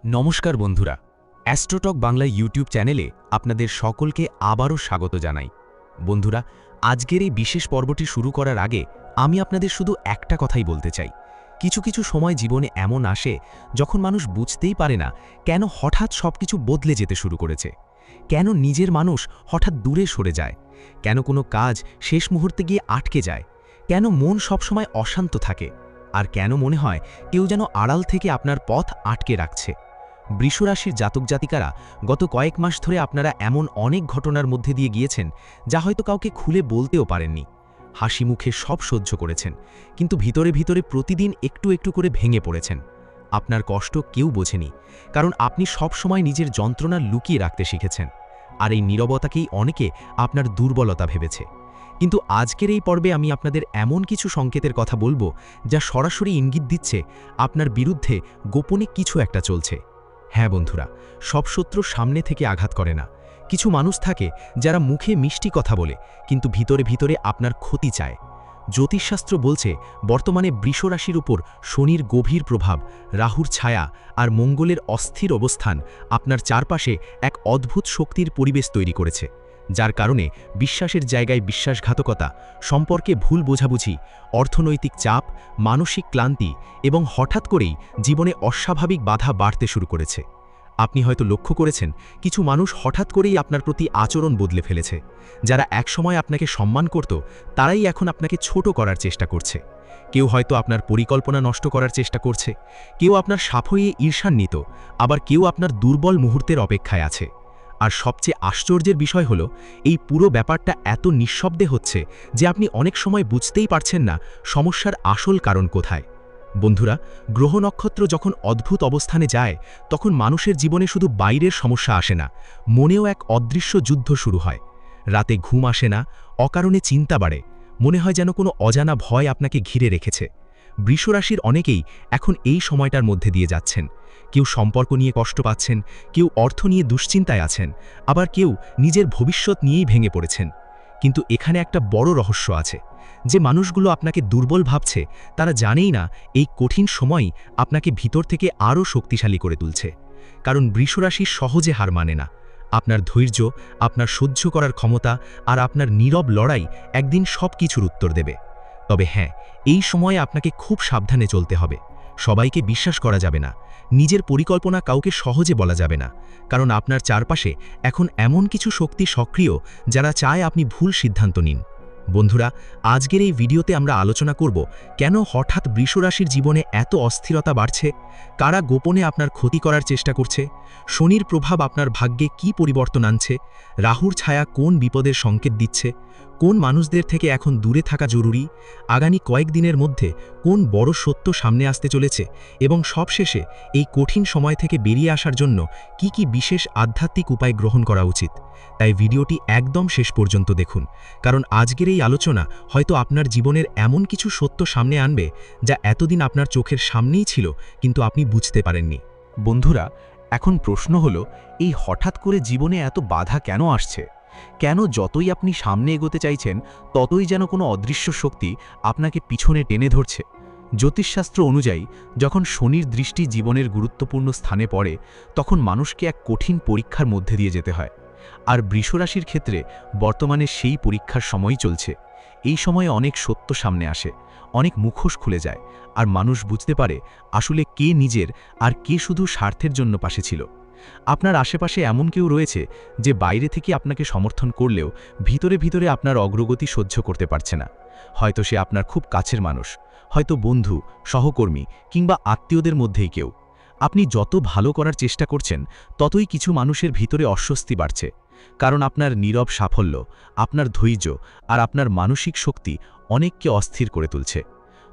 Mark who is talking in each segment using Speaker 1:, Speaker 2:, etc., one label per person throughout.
Speaker 1: নমস্কার বন্ধুরা, অ্যাস্ট্রোটক বাংলা ইউটিউব চ্যানেলে আপনাদের সকলকে আবারও স্বাগত জানাই। বন্ধুরা, আজকের এই বিশেষ পর্বটি শুরু করার আগে আমি আপনাদের শুধু একটা কথাই বলতে চাই। কিছু কিছু সময় জীবনে এমন আসে যখন মানুষ বুঝতেই পারে না কেন হঠাৎ সবকিছু বদলে যেতে শুরু করেছে, কেন নিজের মানুষ হঠাৎ দূরে সরে যায়, কেন কোনো কাজ শেষ মুহূর্তে গিয়ে আটকে যায়, কেন মন সবসময় অশান্ত থাকে, আর কেন মনে হয় কেউ যেন আড়াল থেকে আপনার পথ আটকে রাখছে। বৃষরাশির জাতক জাতিকারা, গত কয়েক মাস ধরে আপনারা এমন অনেক ঘটনার মধ্যে দিয়ে গিয়েছেন যা হয়তো কাউকে খুলে বলতেও পারেননি। হাসি মুখে সব সহ্য করেছেন, কিন্তু ভিতরে ভিতরে প্রতিদিন একটু একটু করে ভেঙে পড়েছেন। আপনার কষ্ট কেউ বোঝেনি, কারণ আপনি সব সময় নিজের যন্ত্রণা লুকিয়ে রাখতে শিখেছেন, আর এই নীরবতাকেই অনেকে আপনার দুর্বলতা ভেবেছে। কিন্তু আজকের এই পর্বে আমি আপনাদের এমন কিছু সংকেতের কথা বলবো যা সরাসরি ইঙ্গিত দিচ্ছে আপনার বিরুদ্ধে গোপনে কিছু একটা চলছে। হ্যাঁ বন্ধুরা, সব শত্রু সামনে থেকে আঘাত করে না। কিছু মানুষ থাকে যারা মুখে মিষ্টি কথা বলে কিন্তু ভিতরে ভিতরে আপনার ক্ষতি চায়। জ্যোতিষশাস্ত্র বলছে বর্তমানে বৃষরাশির উপর শনির গভীর প্রভাব, রাহুর ছায়া আর মঙ্গলের অস্থির অবস্থান আপনার চারপাশে এক অদ্ভুত শক্তির পরিবেশ তৈরি করেছে, যার কারণে বিশ্বাসের জায়গায় বিশ্বাসঘাতকতা, সম্পর্কে ভুল বোঝাবুঝি, অর্থনৈতিক চাপ, মানসিক ক্লান্তি এবং হঠাৎ করেই জীবনে অস্বাভাবিক বাধা বাড়তে শুরু করেছে। আপনি হয়তো লক্ষ্য করেছেন কিছু মানুষ হঠাৎ করেই আপনার প্রতি আচরণ বদলে ফেলেছে। যারা একসময় আপনাকে সম্মান করত, তারাই এখন আপনাকে ছোট করার চেষ্টা করছে। কেউ হয়তো আপনার পরিকল্পনা নষ্ট করার চেষ্টা করছে, কেউ আপনার সাফল্যে ঈর্ষান্বিত, আবার কেউ আপনার দুর্বল মুহূর্তের অপেক্ষায় আছে। আর সবচেয়ে আশ্চর্যের বিষয় হলো, এই পুরো ব্যাপারটা এত নিঃশব্দে হচ্ছে যে আপনি অনেক সময় বুঝতেই পারছেন না সমস্যার আসল কারণ কোথায়। বন্ধুরা, গ্রহ নক্ষত্র যখন অদ্ভুত অবস্থানে যায়, তখন মানুষের জীবনে শুধু বাইরের সমস্যা আসে না, মনেও এক অদৃশ্য যুদ্ধ শুরু হয়। রাতে ঘুম আসে না, অকারণে চিন্তা বাড়ে, মনে হয় যেন কোনো অজানা ভয় আপনাকে ঘিরে রেখেছে। বৃষরাশির অনেকেই এখন এই সময়টার মধ্যে দিয়ে যাচ্ছেন। কেউ সম্পর্ক নিয়ে কষ্ট পাচ্ছেন, কেউ অর্থ নিয়ে দুশ্চিন্তায় আছেন, আবার কেউ নিজের ভবিষ্যৎ নিয়েই ভেঙে পড়েছেন। কিন্তু এখানে একটা বড় রহস্য আছে। যে মানুষগুলো আপনাকে দুর্বল ভাবছে, তারা জানেই না এই কঠিন সময়ই আপনাকে ভিতর থেকে আরও শক্তিশালী করে তুলছে। কারণ বৃষরাশি সহজে হার মানে না। আপনার ধৈর্য, আপনার সহ্য করার ক্ষমতা আর আপনার নীরব লড়াই একদিন সব কিছুর উত্তর দেবে। তবে হ্যাঁ, এই সময়ে আপনাকে খুব সাবধানে চলতে হবে। সবাইকে বিশ্বাস করা যাবে না, নিজের পরিকল্পনা কাউকে সহজে বলা যাবে না, কারণ আপনার চারপাশে এখন এমন কিছু শক্তি সক্রিয় যারা চায় আপনি ভুল সিদ্ধান্ত নিন। বন্ধুরা, আজকের এই ভিডিওতে আমরা আলোচনা করব কেন হঠাৎ বৃষরাশির জীবনে এত অস্থিরতা বাড়ছে, কারা গোপনে আপনার ক্ষতি করার চেষ্টা করছে, শনির প্রভাব আপনার ভাগ্যে কি পরিবর্তন আনছে, রাহুর ছায়া কোন বিপদের সংকেত দিচ্ছে, কোন মানুষদের থেকে এখন দূরে থাকা জরুরি, আগামী কয়েকদিনের মধ্যে কোন বড় সত্য সামনে আসতে চলেছে, এবং সবশেষে এই কঠিন সময় থেকে বেরিয়ে আসার জন্য কি কি বিশেষ আধ্যাত্মিক উপায় গ্রহণ করা উচিত। তাই ভিডিওটি একদম শেষ পর্যন্ত দেখুন, কারণ আজকের এই আলোচনা হয়তো আপনার জীবনের এমন কিছু সত্য সামনে আনবে যা এতদিন আপনার চোখের সামনেই ছিল কিন্তু আপনি বুঝতে পারেননি। বন্ধুরা, এখন প্রশ্ন হলো, এই হঠাৎ করে জীবনে এত বাধা কেন আসছে? কেন যতই আপনি সামনে এগোতে চাইছেন ততই যেন কোনো অদৃশ্য শক্তি আপনাকে পিছনে টেনে ধরছে? জ্যোতিষশাস্ত্র অনুযায়ী যখন শনির দৃষ্টি জীবনের গুরুত্বপূর্ণ স্থানে পড়ে, তখন মানুষকে এক কঠিন পরীক্ষার মধ্যে দিয়ে যেতে হয়। আর বৃষরাশির ক্ষেত্রে বর্তমানে সেই পরীক্ষার সময়ই চলছে। এই সময়ে অনেক সত্য সামনে আসে, অনেক মুখোশ খুলে যায়, আর মানুষ বুঝতে পারে আসলে কে নিজের আর কে শুধু স্বার্থের জন্য পাশে ছিল। আপনার আশেপাশে এমন কেউ রয়েছে যে বাইরে থেকে আপনাকে সমর্থন করলেও ভিতরে ভিতরে আপনার অগ্রগতি সহ্য করতে পারছে না। হয়তো সে আপনার খুব কাছের মানুষ, হয়তো বন্ধু, সহকর্মী কিংবা আত্মীয়দের মধ্যেই কেউ। আপনি যত ভালো করার চেষ্টা করছেন ততই কিছু মানুষের ভিতরে অস্বস্তি বাড়ছে, কারণ আপনার নীরব সাফল্য, আপনার ধৈর্য আর আপনার মানসিক শক্তি অনেককে অস্থির করে তুলছে।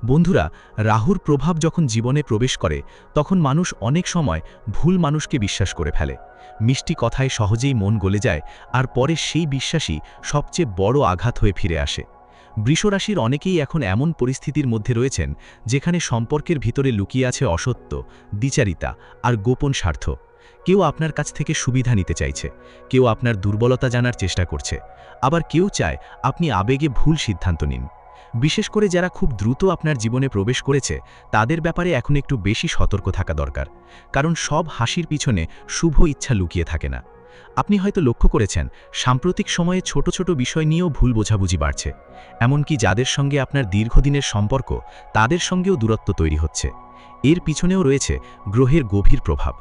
Speaker 1: বন্ধুরা, রাহুর প্রভাব যখন জীবনে প্রবেশ করে তখন মানুষ অনেক সময় ভুল মানুষকে বিশ্বাস করে ফেলে। মিষ্টি কথায় সহজেই মন গলে যায়, আর পরে সেই বিশ্বাসই সবচেয়ে বড় আঘাত হয়ে ফিরে আসে। বৃষরাশির অনেকেই এখন এমন পরিস্থিতির মধ্যে রয়েছেন যেখানে সম্পর্কের ভিতরে লুকিয়ে আছে অসত্য, দ্বিচারিতা আর গোপন স্বার্থ। কেউ আপনার কাছ থেকে সুবিধা নিতে চাইছে, কেউ আপনার দুর্বলতা জানার চেষ্টা করছে, আবার কেউ চায় আপনি আবেগে ভুল সিদ্ধান্ত নিন। বিশেষ করে যারা খুব দ্রুত আপনার জীবনে প্রবেশ করেছে তাদের ব্যাপারে এখন একটু বেশি সতর্ক থাকা দরকার, কারণ সব হাসির পিছনে শুভ ইচ্ছা লুকিয়ে থাকে না। আপনি হয়তো লক্ষ্য করেছেন সাম্প্রতিক সময়ে ছোট ছোট বিষয় নিয়েও ভুল বোঝাবুঝি বাড়ছে, এমনকি যাদের সঙ্গে আপনার দীর্ঘদিনের সম্পর্ক তাদের সঙ্গেও দূরত্ব তৈরি হচ্ছে। এর পিছনেও রয়েছে গ্রহের গভীর প্রভাব।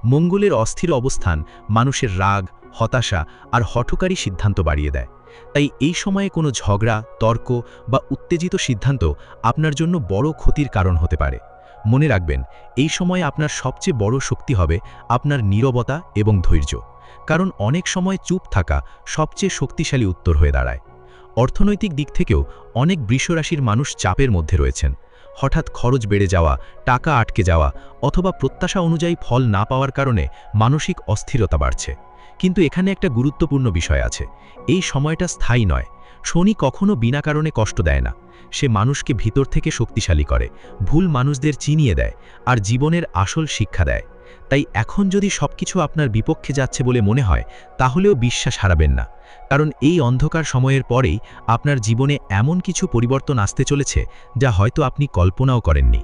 Speaker 1: মঙ্গলের অস্থির অবস্থান মানুষের রাগ, হতাশা আর হঠকারী সিদ্ধান্ত বাড়িয়ে দেয়। তাই এই সময়ে কোনো ঝগড়া, তর্ক বা উত্তেজিত সিদ্ধান্ত আপনার জন্য বড় ক্ষতির কারণ হতে পারে। মনে রাখবেন, এই সময়ে আপনার সবচেয়ে বড় শক্তি হবে আপনার নীরবতা এবং ধৈর্য, কারণ অনেক সময় চুপ থাকা সবচেয়ে শক্তিশালী উত্তর হয়ে দাঁড়ায়। অর্থনৈতিক দিক থেকেও অনেক বৃষরাশির মানুষ চাপের মধ্যে রয়েছেন। হঠাৎ খরচ বেড়ে যাওয়া, টাকা আটকে যাওয়া অথবা প্রত্যাশা অনুযায়ী ফল না পাওয়ার কারণে মানসিক অস্থিরতা বাড়ছে। কিন্তু এখানে একটা গুরুত্বপূর্ণ বিষয় আছে, এই সময়টা স্থায়ী নয়। শনি কখনো বিনা কারণে কষ্ট দেয় না, সে মানুষকে ভিতর থেকে শক্তিশালী করে, ভুল মানুষদের চিনিয়ে দেয় আর জীবনের আসল শিক্ষা দেয়। তাই এখন যদি সবকিছু আপনার বিপক্ষে যাচ্ছে বলে মনে হয়, তাহলেও বিশ্বাস হারাবেন না, কারণ এই অন্ধকার সময়ের পরেই আপনার জীবনে এমন কিছু পরিবর্তন আসতে চলেছে যা হয়তো আপনি কল্পনাও করেননি।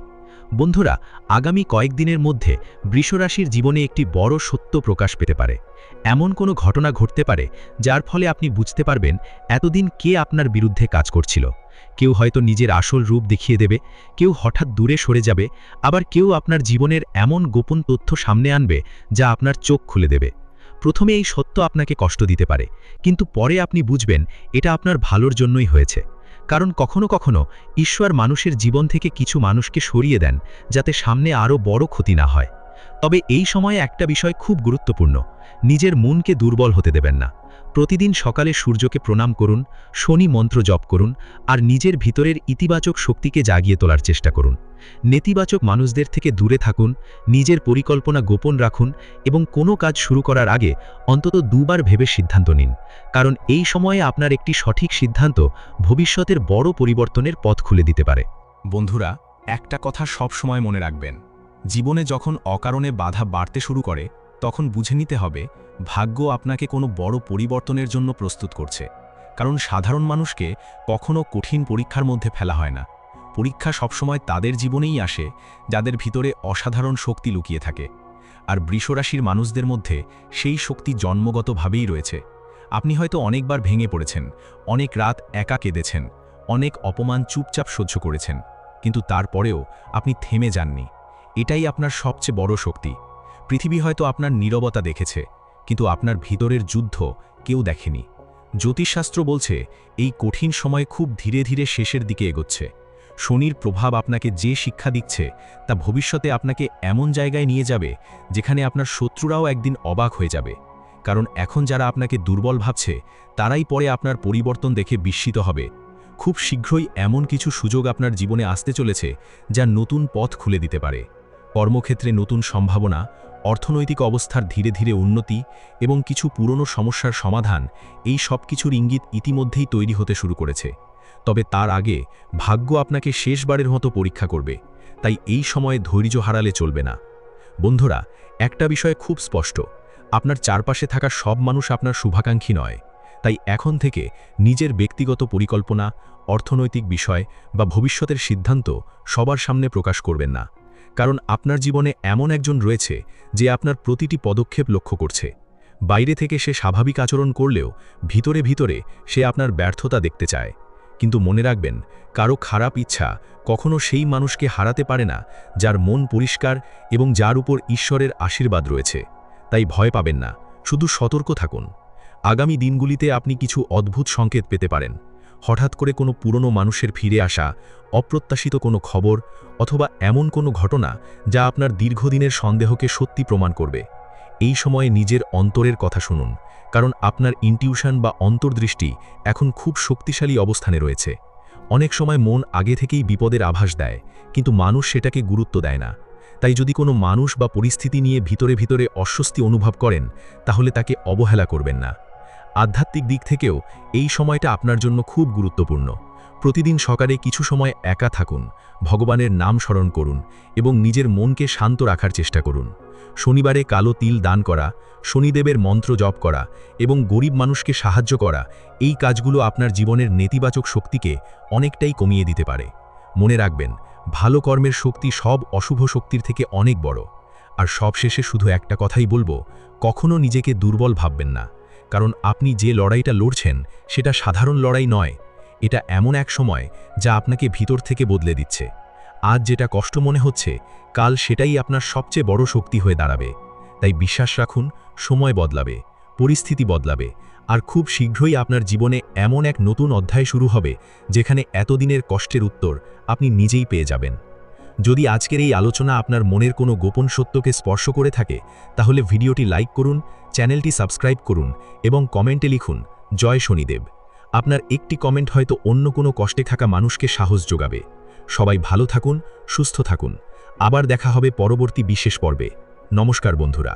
Speaker 1: বন্ধুরা, আগামী কয়েকদিনের মধ্যে বৃষরাশির জীবনে একটি বড় সত্য প্রকাশ পেতে পারে। এমন কোনো ঘটনা ঘটতে পারে যার ফলে আপনি বুঝতে পারবেন এতদিন কে আপনার বিরুদ্ধে কাজ করছিল। কেউ হয়তো নিজের আসল রূপ দেখিয়ে দেবে, কেউ হঠাৎ দূরে সরে যাবে, আবার কেউ আপনার জীবনের এমন গোপন তথ্য সামনে আনবে যা আপনার চোখ খুলে দেবে। প্রথমে এই সত্য আপনাকে কষ্ট দিতে পারে, কিন্তু পরে আপনি বুঝবেন এটা আপনার ভালোর জন্যই হয়েছে। কারণ কখনো কখনো ঈশ্বর মানুষের জীবন থেকে কিছু মানুষকে সরিয়ে দেন যাতে সামনে আরও বড় ক্ষতি না হয়। তবে এই সময়ে একটা বিষয় খুব গুরুত্বপূর্ণ, নিজের মনকে দুর্বল হতে দেবেন না। প্রতিদিন সকালে সূর্যকে প্রণাম করুন, শনি মন্ত্র জপ করুন আর নিজের ভিতরের ইতিবাচক শক্তিকে জাগিয়ে তোলার চেষ্টা করুন। নেতিবাচক মানুষদের থেকে দূরে থাকুন, নিজের পরিকল্পনা গোপন রাখুন এবং কোনো কাজ শুরু করার আগে অন্তত দুবার ভেবে সিদ্ধান্ত নিন, কারণ এই সময়ে আপনার একটি সঠিক সিদ্ধান্ত ভবিষ্যতের বড় পরিবর্তনের পথ খুলে দিতে পারে।
Speaker 2: বন্ধুরা, একটা কথা সব সময় মনে রাখবেন, জীবনে যখন অকারণে বাধা বাড়তে শুরু করে তখন বুঝে নিতে হবে ভাগ্য আপনাকে কোনো বড় পরিবর্তনের জন্য প্রস্তুত করছে। কারণ সাধারণ মানুষকে কখনো কঠিন পরীক্ষার মধ্যে ফেলা হয় না। পরীক্ষা সবসময় তাদের জীবনেই আসে যাদের ভিতরে অসাধারণ শক্তি লুকিয়ে থাকে, আর বৃষরাশির মানুষদের মধ্যে সেই শক্তি জন্মগতভাবেই রয়েছে। আপনি হয়তো অনেকবার ভেঙে পড়েছেন, অনেক রাত একা কেঁদেছেন, অনেক অপমান চুপচাপ সহ্য করেছেন, কিন্তু তারপরেও আপনি থেমে যাননি। এটাই আপনার সবচেয়ে বড় শক্তি। পৃথিবী হয়তো আপনার নীরবতা দেখেছে, কিন্তু আপনার ভিতরের যুদ্ধ কেউ দেখেনি। জ্যোতিষশাস্ত্র বলছে এই কঠিন সময় খুব ধীরে ধীরে শেষের দিকে এগোচ্ছে। শনির প্রভাব আপনাকে যে শিক্ষা দিচ্ছে তা ভবিষ্যতে আপনাকে এমন জায়গায় নিয়ে যাবে যেখানে আপনার শত্রুরাও একদিন অবাক হয়ে যাবে। কারণ এখন যারা আপনাকে দুর্বল ভাবছে তারাই পরে আপনার পরিবর্তন দেখে বিস্মিত হবে। খুব শীঘ্রই এমন কিছু সুযোগ আপনার জীবনে আসতে চলেছে যা নতুন পথ খুলে দিতে পারে। কর্মক্ষেত্রে নতুন সম্ভাবনা, অর্থনৈতিক অবস্থার ধীরে ধীরে উন্নতি এবং কিছু পুরনো সমস্যার সমাধান, এই সব কিছুর ইঙ্গিত ইতিমধ্যেই তৈরি হতে শুরু করেছে। তবে তার আগে ভাগ্য আপনাকে শেষবারের মতো পরীক্ষা করবে, তাই এই সময়ে ধৈর্য হারালে চলবে না। বন্ধুরা, একটা বিষয় খুব স্পষ্ট, আপনার চারপাশে থাকা সব মানুষ আপনার শুভাকাঙ্ক্ষী নয়। তাই এখন থেকে নিজের ব্যক্তিগত পরিকল্পনা, অর্থনৈতিক বিষয় বা ভবিষ্যতের সিদ্ধান্ত সবার সামনে প্রকাশ করবেন না, কারণ আপনার জীবনে এমন একজন রয়েছে যে আপনার প্রতিটি পদক্ষেপ লক্ষ্য করছে। বাইরে থেকে সে স্বাভাবিক আচরণ করলেও ভিতরে ভিতরে সে আপনার ব্যর্থতা দেখতে চায়। কিন্তু মনে রাখবেন, কারো খারাপ ইচ্ছা কখনো সেই মানুষকে হারাতে পারে না যার মন পরিষ্কার এবং যার উপর ঈশ্বরের আশীর্বাদ রয়েছে। তাই ভয় পাবেন না, শুধু সতর্ক থাকুন। আগামী দিনগুলিতে আপনি কিছু অদ্ভুত সংকেত পেতে পারেন। হঠাৎ করে কোনো পুরনো মানুষের ফিরে আসা, অপ্রত্যাশিত কোনো খবর অথবা এমন কোনো ঘটনা যা আপনার দীর্ঘদিনের সন্দেহকে সত্যি প্রমাণ করবে। এই সময়ে নিজের অন্তরের কথা শুনুন, কারণ আপনার ইনটিউশন বা অন্তর্দৃষ্টি এখন খুব শক্তিশালী অবস্থানে রয়েছে। অনেক সময় মন আগে থেকেই বিপদের আভাস দেয়, কিন্তু মানুষ সেটাকে গুরুত্ব দেয় না। তাই যদি কোনো মানুষ বা পরিস্থিতি নিয়ে ভিতরে ভিতরে অস্বস্তি অনুভব করেন, তাহলে তাকে অবহেলা করবেন না। আধ্যাত্মিক দিক থেকেও এই সময়টা আপনার জন্য খুব গুরুত্বপূর্ণ। প্রতিদিন সকালে কিছু সময় একা থাকুন, ভগবানের নাম স্মরণ করুন এবং নিজের মনকে শান্ত রাখার চেষ্টা করুন। শনিবারে কালো তিল দান করা, শনিদেবের মন্ত্র জপ করা এবং গরিব মানুষকে সাহায্য করা, এই কাজগুলো আপনার জীবনের নেতিবাচক শক্তিকে অনেকটাই কমিয়ে দিতে পারে। মনে রাখবেন, ভালো কর্মের শক্তি সব অশুভ শক্তির থেকে অনেক বড়। আর সবশেষে শুধু একটা কথাই বলবো, কখনো নিজেকে দুর্বল ভাববেন না, কারণ আপনি যে লড়াইটা লড়ছেন সেটা সাধারণ লড়াই নয়। এটা এমন এক সময় যা আপনাকে ভিতর থেকে বদলে দিচ্ছে। আজ যেটা কষ্ট মনে হচ্ছে, কাল সেটাই আপনার সবচেয়ে বড় শক্তি হয়ে দাঁড়াবে। তাই বিশ্বাস রাখুন, সময় বদলাবে, পরিস্থিতি বদলাবে, আর খুব শীঘ্রই আপনার জীবনে এমন এক নতুন অধ্যায় শুরু হবে যেখানে এতদিনের কষ্টের উত্তর আপনি নিজেই পেয়ে যাবেন। যদি আজকের এই আলোচনা আপনার মনের কোনো গোপন সত্যকে স্পর্শ করে থাকে, তাহলে ভিডিওটি লাইক করুন, চ্যানেলটি সাবস্ক্রাইব করুন এবং কমেন্টে লিখুন জয় শনিদেব। আপনার একটি কমেন্ট হয়তো অন্য কোনো কষ্টে থাকা মানুষকে সাহস যোগাবে। সবাই ভালো থাকুন, সুস্থ থাকুন। আবার দেখা হবে পরবর্তী বিশেষ পর্বে। নমস্কার বন্ধুরা।